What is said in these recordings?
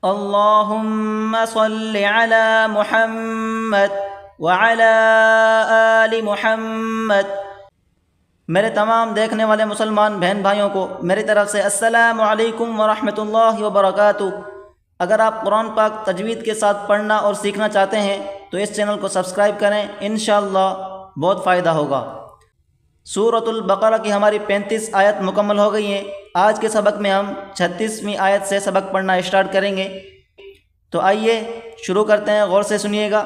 اللہم صل علی محمد وعلی آل محمد۔ میرے تمام دیکھنے والے مسلمان بہن بھائیوں کو میری طرف سے السلام علیکم ورحمۃ اللہ وبرکاتہ۔ اگر آپ قرآن پاک تجوید کے ساتھ پڑھنا اور سیکھنا چاہتے ہیں تو اس چینل کو سبسکرائب کریں، انشاءاللہ بہت فائدہ ہوگا۔ سورۃ البقرہ کی ہماری 35 آیت مکمل ہو گئی ہیں۔ آج کے سبق میں ہم 36ویں آیت سے سبق پڑھنا اسٹارٹ کریں گے، تو آئیے شروع کرتے ہیں، غور سے سنیے گا۔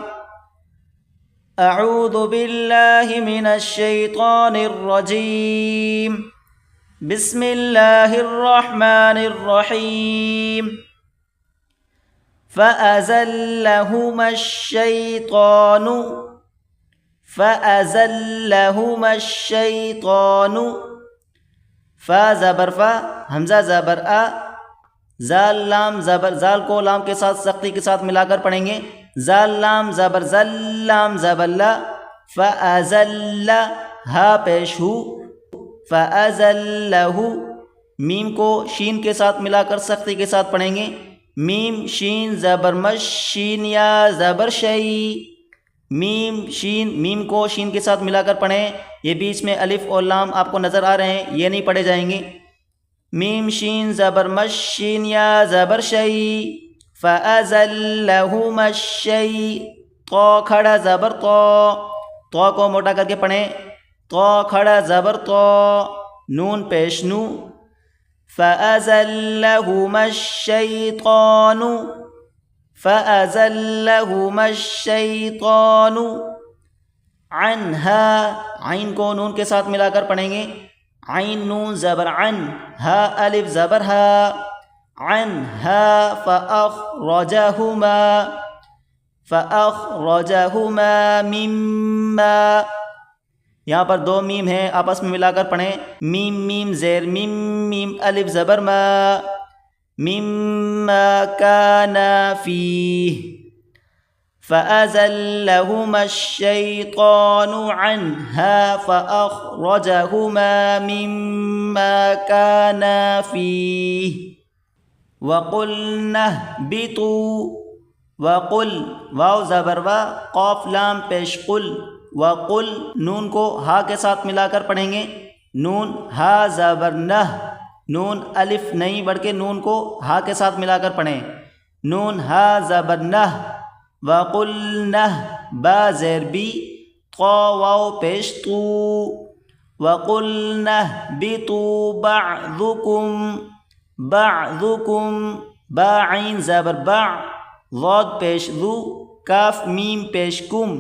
اعوذ باللہ من الشیطان الرجیم، بسم اللہ الرحمن الرحیم۔ فَأَزَلَّهُمَا الشَّيْطَانُ فا زبر فا، حمزہ زبر آ، زال لام زبر، زال کو لام کے ساتھ سختی کے ساتھ ملا کر پڑھیں گے۔ زال لام زبر زل، لام زبر لا، فَأَزَلَّ ہا پیش ہو، فَأَزَلَّهُ میم کو شین کے ساتھ ملا کر سختی کے ساتھ پڑھیں گے۔ میم شین زبر مش، شین یا زبر شئی، میم شین، میم کو شین کے ساتھ ملا کر پڑھیں۔ یہ بیچ میں الف اور لام آپ کو نظر آ رہے ہیں، یہ نہیں پڑھے جائیں گے۔ میم شین زبر مش، شین یا زبر شئی، فَأَزَلَّهُمَا تو کھڑا زبر تو کو موٹا کر کے پڑھیں، تو کھڑا زبر تو، نون پیش نو، فَأَزَلَّهُمَا الشَّيْطَانُ عنہا، عین کو نون کے ساتھ ملا کر پڑھیں گے۔ عین نون زبر عن، ہا الف زبر ہا، عنہا فَأَخْرَجَهُمَا مِمَّا، یہاں پر دو میم ہیں، آپس میں ملا کر پڑھیں۔ میم میم زیر میم، میم الف زبر ما، مما کان فیہ، فَأَزَلَّهُمَا الشَّيْطَانُ عَنْهَا فَأَخْرَجَهُمَا مِمَّا كَانَا فِيهِ وَقُلْنَا اهْبِطُوا، وَقُلْ واو زبر وا، قاف لام پیش قل، وَقُلْ نون کو ہا کے ساتھ ملا کر پڑھیں گے۔ نون ہا زبر نہ، نون الف نہیں بلکہ نون کو ہا کے ساتھ ملا کر پڑھیں۔ نون ہا زبر نہ، وَقُلْنَا با زیر بی، طا واو پیش تو، وَقُلْنَا اهْبِطُوا بَعْضُكُمْ با عین زبر باع، ضاد پیش ذو، کاف میم پیش کم،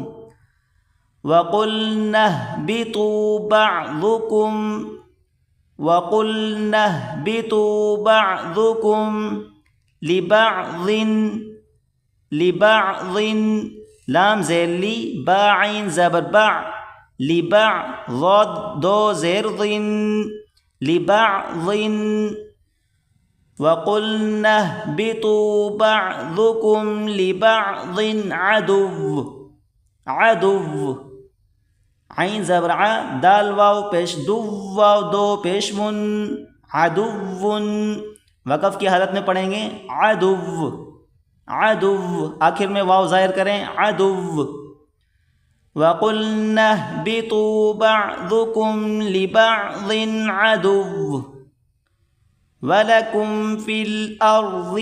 وَقُلْنَا اهْبِطُوا بَعْضُكُمْ لِبَعْضٍ لام زیر لی، با عین زبر باع، لِبَعْ ضاد دو زیر ضن، لِبَعْضٍ، وَقُلْنَا اهْبِطُوا بَعْضُكُمْ لِبَعْضٍ عَدُوٌّ، عین زبر ع، دال واو پیش دو، واو دو پیش ون، عدو، وقف کی حالت میں پڑھیں گے عدو، آخر میں واو ظاہر کریں، عدو۔ وَقُلْنَا اهْبِطُوا بَعْضُكُمْ لِبَعْضٍ عَدُوٌّ وَلَكُمْ فِي الْأَرْضِ،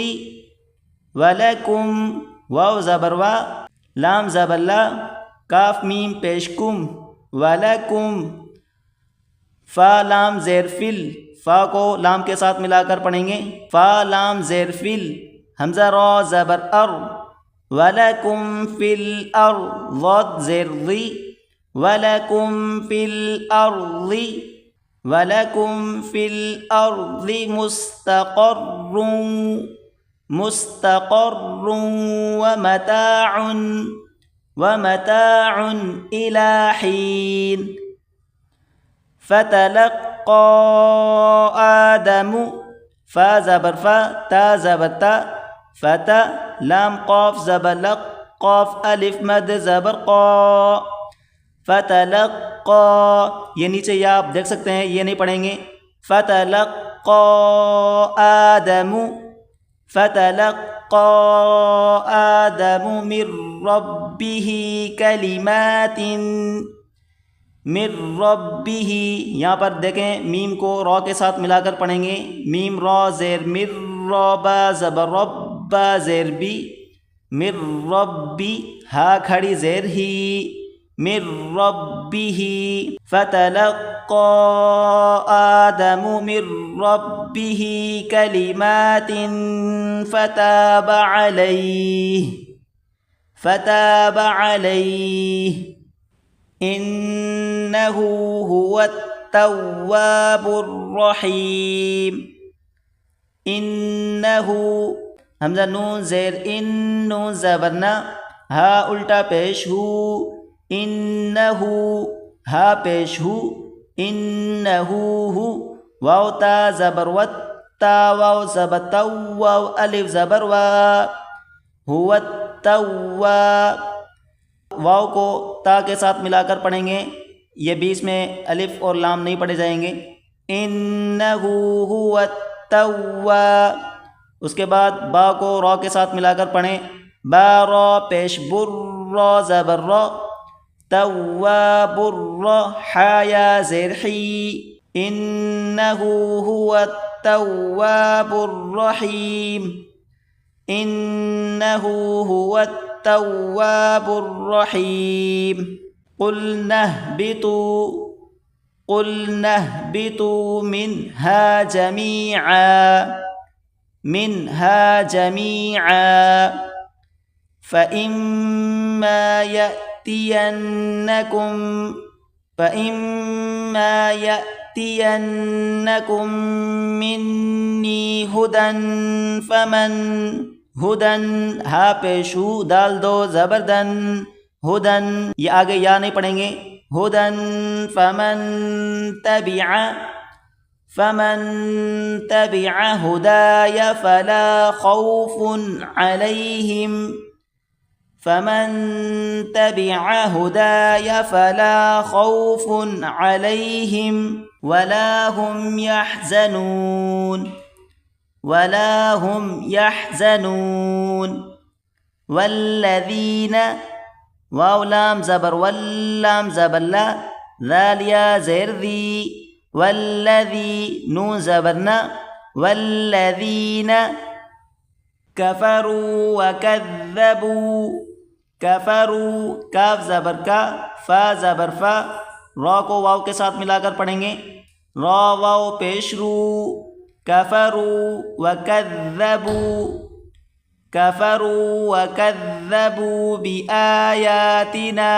وَلَكُمْ واو زبر وا، لام زبر لا، کاف میم پیش کم، وَلَكُمْ فا لام زیر فل، فا کو لام کے ساتھ ملا کر پڑھیں گے۔ فا لام زیر فل، حمزہ را زبر ار، وَلَكُمْ فِي الْأَرْضِ ضاد زیر ضی، وَلَكُمْ فِي الْأَرْضِ مُسْتَقَرٌّ وَمَتَاعٌ إِلَى حِينٍ۔ فَتَلَقَّى آدَمُ فا زبر فا، تا زبر تا، فتا لام قاف زبر لق، قاف الف مد زبر قا، فتلقى، یہ نیچے یا آپ دیکھ سکتے ہیں، یہ نہیں پڑھیں گے. فتلقى آدم، فتلقى آدم من ربه کلمات من ربه، یہاں پر دیکھیں میم کو را کے ساتھ ملا کر پڑھیں گے، میم را زیر مر را با زبر رب زیر بی مر ربی، ہا کھڑی زیر ہی من ربه فتلقى آدم من ربه كلمات فتاب عليه إنه هو التواب الرحيم. إنه حمزہ نون زیر ان، نون زبرنا، ہا الٹا پیش ہو، انہو ہا پیش ہو، انہو ہو، واو تا زبر وت، تا واو زبر تو، واو الف زبر وا، ہو التوا، واو کو تا کے ساتھ ملا کر پڑھیں گے، یہ بیچ میں الف اور لام نہیں پڑھے جائیں گے. انہو ہو التوا، اس کے بعد با کو را کے ساتھ ملا کر پڑھیں، با را پیش بر را زبر را، تواب الرا، حا یا زیر حی، انہو هو التواب الرحیم، انہو هو التواب الرحیم. قلنا اهبطوا منها جميعا فإما يأتينكم مني ہدن ہا پیشو دال دو زبردن، ہدن یہ آگے یا نہیں پڑھیں گے، ہدن فمن تبع ہدای فلا خوف علیہم ولا هم يحزنون. والذین، واو لام زبر واللام زبر لا، ذال یا زیر ذی، والذی نون زبرنا، والذین کفروا کاف زبر کا، فا زبر فا، را کو واو کے ساتھ ملا کر پڑھیں گے، را واو پیش رو، کفروا وکذبوا بآیاتنا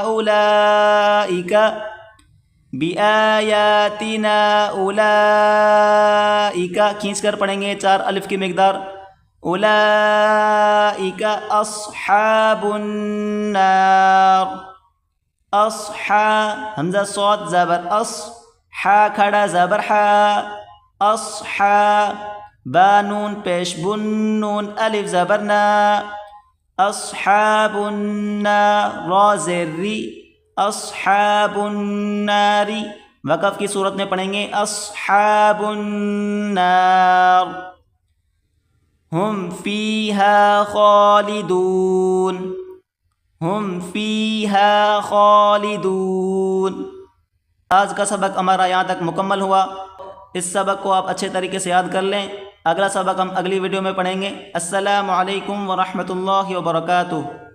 اولئک کھینچ کر پڑھیں گے 4 الف کی مقدار، اولئک اصحاب النار، حمزہ صاد زبر اص، حا کھڑا زبر حا، اصحا، با نون پیش بن، نون الف زبرنا، اصحاب النار، را زیر ری، اصحاب النار، وقف کی صورت میں پڑھیں گے اصحاب النار ہم فیہا خالدون. آج کا سبق ہمارا یہاں تک مکمل ہوا. اس سبق کو آپ اچھے طریقے سے یاد کر لیں. اگلا سبق ہم اگلی ویڈیو میں پڑھیں گے. السلام علیکم ورحمۃ اللہ وبرکاتہ.